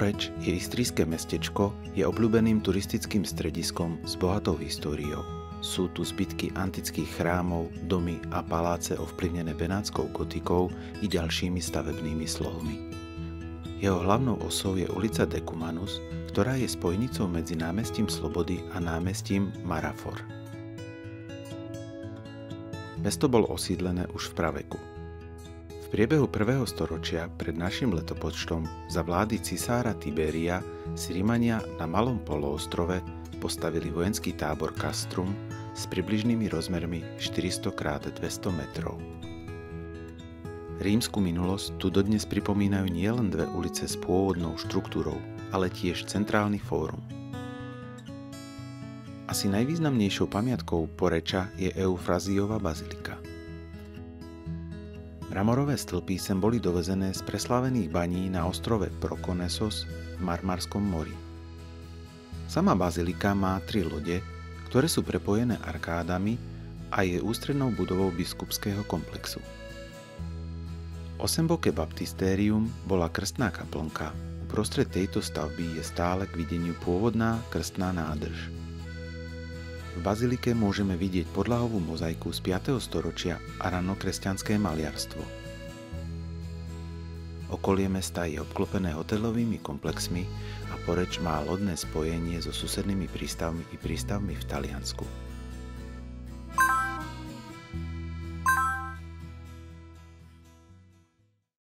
Poreč je istrijské mestečko, je obľúbeným turistickým strediskom s bohatou históriou. Sú tu zbytky antických chrámov, domy a paláce ovplyvnené benátskou gotikou i ďalšími stavebnými slohmi. Jeho hlavnou osou je ulica Decumanus, ktorá je spojnicou medzi námestím Slobody a námestím Marafor. Mesto bolo osídlené už v praveku. V priebehu 1. storočia pred našim letopočtom za vlády cisára Tiberia si Rimania na malom poloostrove postavili vojenský tábor Castrum s približnými rozmermi 400x200 metrov. Rímsku minulosť tu dodnes pripomínajú nielen dve ulice s pôvodnou štruktúrou, ale tiež centrálny fórum. Asi najvýznamnejšou pamiatkou Poreča je Eufraziova bazilika. Mramorové stĺpy sem boli dovezené z preslávených baní na ostrove Prokonesos v Marmarskom mori. Sama bazilika má 3 lode, ktoré sú prepojené arkádami a je ústrednou budovou biskupského komplexu. Osemboké baptistérium bola krstná kaplnka. Uprostred tejto stavby je stále k videniu pôvodná krstná nádrž. V bazilike môžeme vidieť podlahovú mozaiku z 5. storočia a ranokresťanské maliarstvo. Okolie mesta je obklopené hotelovými komplexmi a Poreč má lodné spojenie so susednými prístavmi i prístavmi v Taliansku.